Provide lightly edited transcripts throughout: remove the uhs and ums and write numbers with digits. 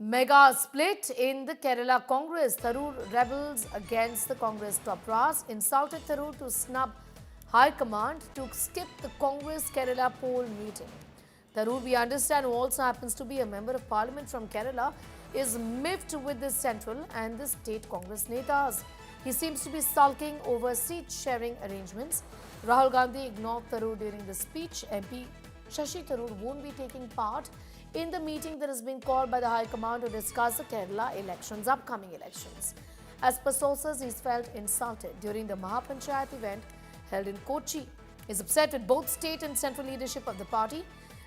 Mega split in the Kerala Congress. Tharoor rebels against the Congress top brass, insulted Tharoor to snub High Command to skip the Congress Kerala poll meeting. Tharoor, we understand, who also happens to be a member of parliament from Kerala, is miffed with the central and the state Congress netas. He seems to be sulking over seat sharing arrangements. Rahul Gandhi ignored Tharoor during the speech. MP Shashi Tharoor won't be taking part in the meeting that has been called by the High Command to discuss the Kerala elections, upcoming elections. As per sources, he's felt insulted during the Mahapanchayat event held in Kochi. He's upset with both state and central leadership of the party.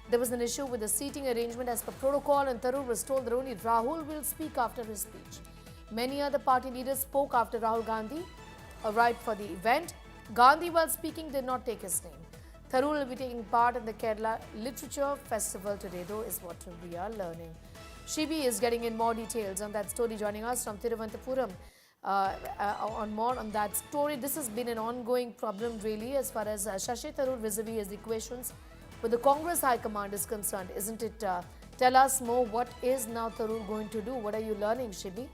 There was an issue with the seating arrangement as per protocol, and Tharoor was told that only Rahul will speak after his speech. Many other party leaders spoke after Rahul Gandhi arrived for the event. Gandhi, while speaking, did not take his name. Tharoor will be taking part in the Kerala Literature Festival today, though, is what we are learning. Shibi is getting in more details on that story, joining us from Thiruvananthapuram. On more on that story, this has been an ongoing problem, really, as far as Shashi Tharoor vis-a-vis his equations with the Congress High Command is concerned, isn't it? Tell us more. What is now Tharoor going to do? What are you learning, Shibi?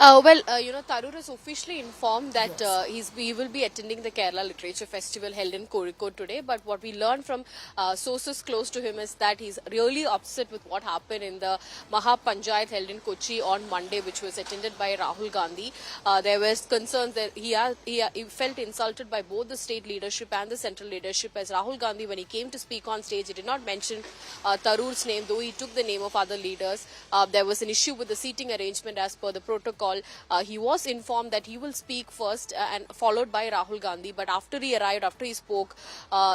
Tharoor has officially informed that Yes. he will be attending the Kerala Literature Festival held in Kozhikode today. But what we learned from sources close to him is that he's really upset with what happened in the Mahapanchayat held in Kochi on Monday, which was attended by Rahul Gandhi. There was concerns that he felt insulted by both the state leadership and the central leadership, as Rahul Gandhi, when he came to speak on stage, he did not mention Tharoor's name, though he took the name of other leaders. There was an issue with the seating arrangement as per the protocol. He was informed that he will speak first and followed by Rahul Gandhi. But after he arrived, after he spoke,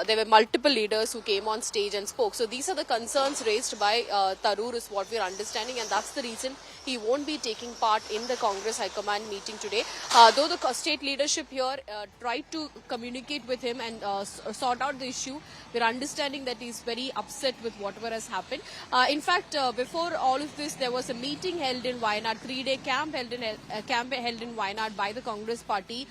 there were multiple leaders who came on stage and spoke. So these are the concerns raised by Tharoor, is what we are understanding, and that's the reason he won't be taking part in the Congress High Command meeting today. Though the state leadership here tried to communicate with him and sort out the issue, we're understanding that he's very upset with whatever has happened. In fact, before all of this, there was a meeting held in Wayanad, 3-day camp held in Wayanad by the Congress party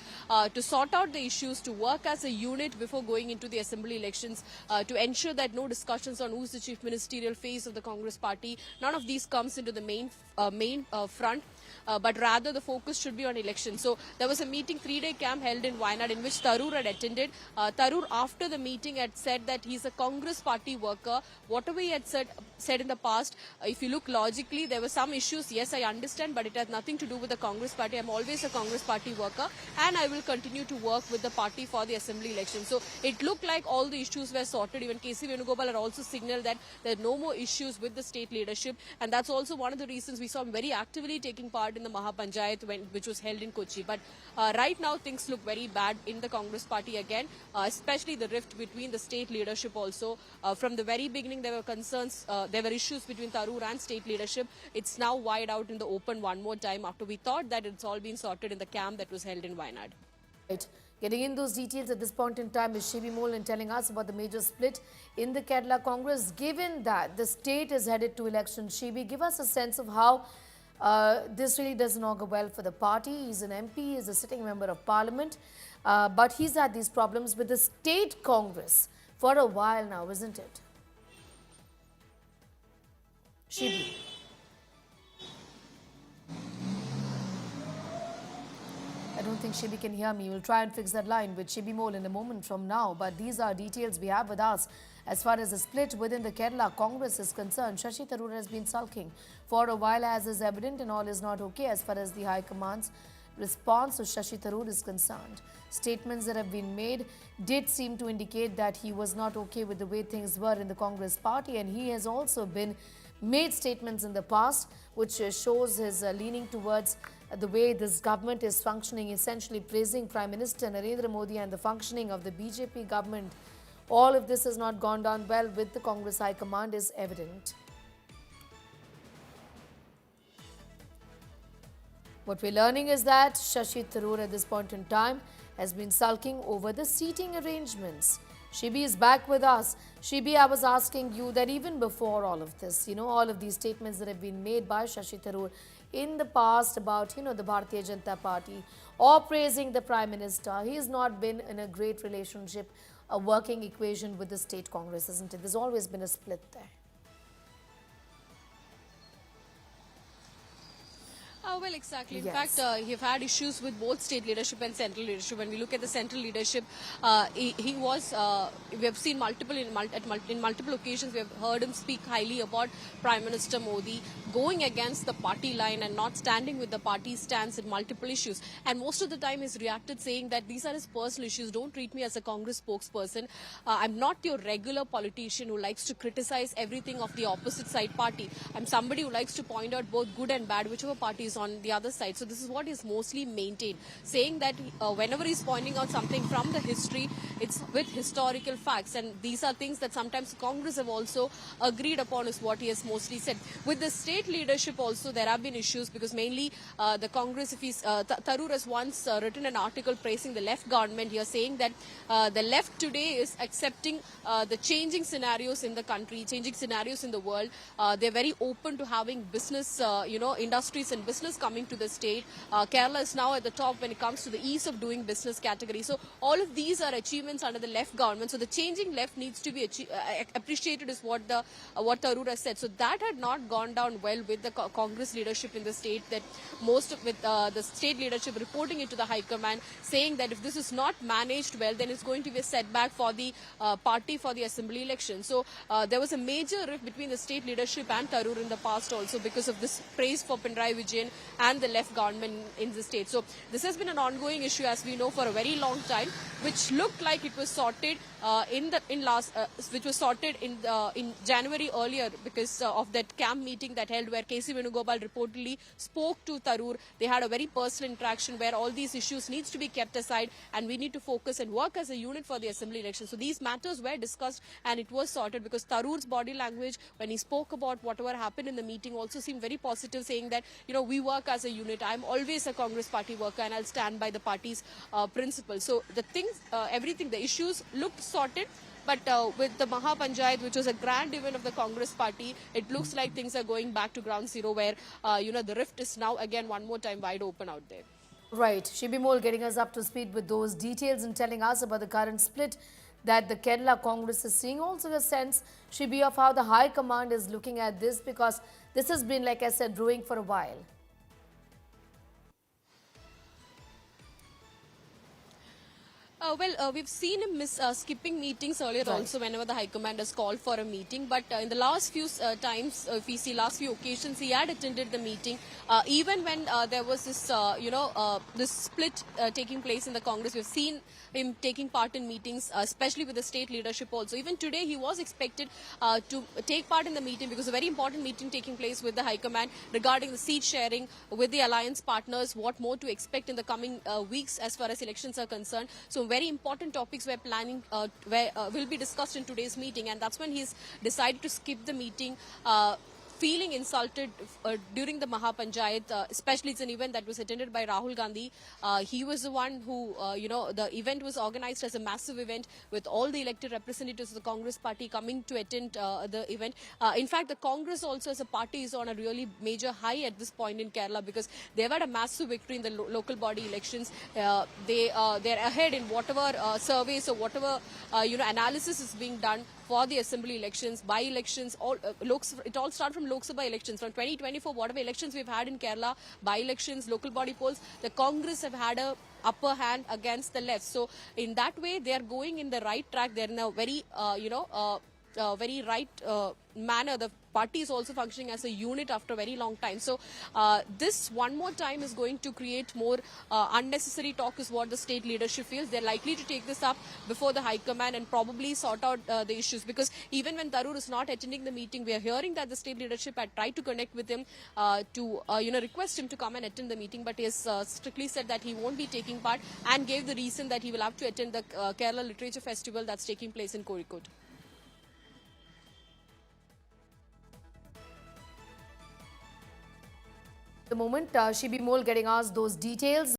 to sort out the issues, to work as a unit before going into the assembly elections, to ensure that no discussions on who's the chief ministerial face of the Congress party, none of these comes into the main front. But rather the focus should be on elections. So there was a meeting, 3-day camp held in Wayanad, in which Tharoor had attended. Tharoor, after the meeting, had said that he's a Congress party worker. Whatever he had said in the past, if you look logically, there were some issues. Yes, I understand, but it has nothing to do with the Congress party. I'm always a Congress party worker, and I will continue to work with the party for the assembly election. So it looked like all the issues were sorted. Even KC Venugopal had also signaled that there are no more issues with the state leadership, and that's also one of the reasons we saw him very actively taking part in the Mahapanchayat, which was held in Kochi. But right now things look very bad in the Congress party again, especially the rift between the state leadership also. From the very beginning there were concerns, there were issues between Tharoor and state leadership. It's now wide out in the open one more time after we thought that it's all been sorted in the camp that was held in Wayanad. Right. Getting in those details at this point in time is Shibi Moul and telling us about the major split in the Kerala Congress. Given that the state is headed to election, Shibi, give us a sense of how this really doesn't augur well for the party. He's an MP, he's a sitting member of parliament, but he's had these problems with the state Congress for a while now, isn't it? Shibi. I don't think Shibi can hear me. We'll try and fix that line with Shibi Moul in a moment from now. But these are details we have with us. As far as the split within the Kerala Congress is concerned, Shashi Tharoor has been sulking for a while, as is evident, and all is not okay as far as the High Command's response to Shashi Tharoor is concerned. Statements that have been made did seem to indicate that he was not okay with the way things were in the Congress party, and he has also been made statements in the past which shows his leaning towards the way this government is functioning, essentially praising Prime Minister Narendra Modi and the functioning of the BJP government. All of this has not gone down well with the Congress High Command is evident. What we're learning is that Shashi Tharoor at this point in time has been sulking over the seating arrangements. Shibi is back with us. Shibi, I was asking you that even before all of this, all of these statements that have been made by Shashi Tharoor in the past about, the Bharatiya Janata Party or praising the Prime Minister, he has not been in a great relationship a working equation with the state Congress, isn't it? There's always been a split there. Well, exactly. In Yes. fact, you've had issues with both state leadership and central leadership. When we look at the central leadership, he was. We have seen in multiple occasions. We have heard him speak highly about Prime Minister Modi, going against the party line and not standing with the party stance in multiple issues. And most of the time, he's reacted saying that these are his personal issues. Don't treat me as a Congress spokesperson. I'm not your regular politician who likes to criticize everything of the opposite side party. I'm somebody who likes to point out both good and bad, whichever party is on the other side. So this is what is mostly maintained, saying that whenever he's pointing out something from the history, it's with historical facts, and these are things that sometimes Congress have also agreed upon, is what he has mostly said. With the state leadership also, there have been issues, because mainly the Congress, if he's Tharoor has once written an article praising the left government here, saying that the left today is accepting the changing scenarios in the country, changing scenarios in the world. They're very open to having business, industries and business coming to the state. Kerala is now at the top when it comes to the ease of doing business category. So all of these are achievements under the left government. So the changing left needs to be appreciated, is what Tharoor has said. So that had not gone down well with the Congress leadership in the state. That most of the state leadership reporting it to the High Command, saying that if this is not managed well, then it's going to be a setback for the party for the assembly election. So there was a major rift between the state leadership and Tharoor in the past also, because of this praise for Pinarayi Vijayan and the left government in the state. So this has been an ongoing issue, as we know, for a very long time, which looked like it was sorted which was sorted in January earlier, because of that camp meeting that held, where KC Venugopal reportedly spoke to Tharoor. They had a very personal interaction where all these issues needs to be kept aside, and we need to focus and work as a unit for the assembly election. So these matters were discussed and it was sorted, because Tharoor's body language when he spoke about whatever happened in the meeting also seemed very positive, saying that, we work as a unit. I'm always a Congress party worker and I'll stand by the party's principles. So the things, everything, the issues looked sorted. But with the Mahapanchayat, which was a grand event of the Congress party, it looks like things are going back to ground zero, where, the rift is now again one more time wide open out there. Right. Shibi Moul getting us up to speed with those details and telling us about the current split that the Kerala Congress is seeing. Also a sense, Shibi, of how the High Command is looking at this, because this has been, like I said, brewing for a while. We've seen him skipping meetings earlier also, whenever the High Command has called for a meeting. But in the last few times, if we see last few occasions, he had attended the meeting. Even when there was this, this split taking place in the Congress, we've seen him taking part in meetings, especially with the state leadership also. Even today, he was expected to take part in the meeting, because a very important meeting taking place with the High Command regarding the seat sharing with the alliance partners, what more to expect in the coming weeks as far as elections are concerned. So very important topics we're planning will be discussed in today's meeting, and that's when he's decided to skip the meeting, feeling insulted during the Mahapanchayat. Especially, it's an event that was attended by Rahul Gandhi. He was the one who, the event was organized as a massive event with all the elected representatives of the Congress party coming to attend the event. In fact, the Congress also as a party is on a really major high at this point in Kerala, because they've had a massive victory in the local body elections. They're ahead in whatever surveys or whatever analysis is being done for the assembly elections, by-elections. It all started from Lok Sabha elections. From 2024, whatever elections we've had in Kerala, by-elections, local body polls, the Congress have had a upper hand against the left. So in that way, they are going in the right track. They're in a very, very right manner. The party is also functioning as a unit after a very long time. So this one more time is going to create more unnecessary talk, is what the state leadership feels. They're likely to take this up before the High Command and probably sort out the issues, because even when Tharoor is not attending the meeting, we are hearing that the state leadership had tried to connect with him to request him to come and attend the meeting, but he has strictly said that he won't be taking part, and gave the reason that he will have to attend the Kerala Literature Festival that's taking place in Kochi. The moment Shibi Moul getting us those details.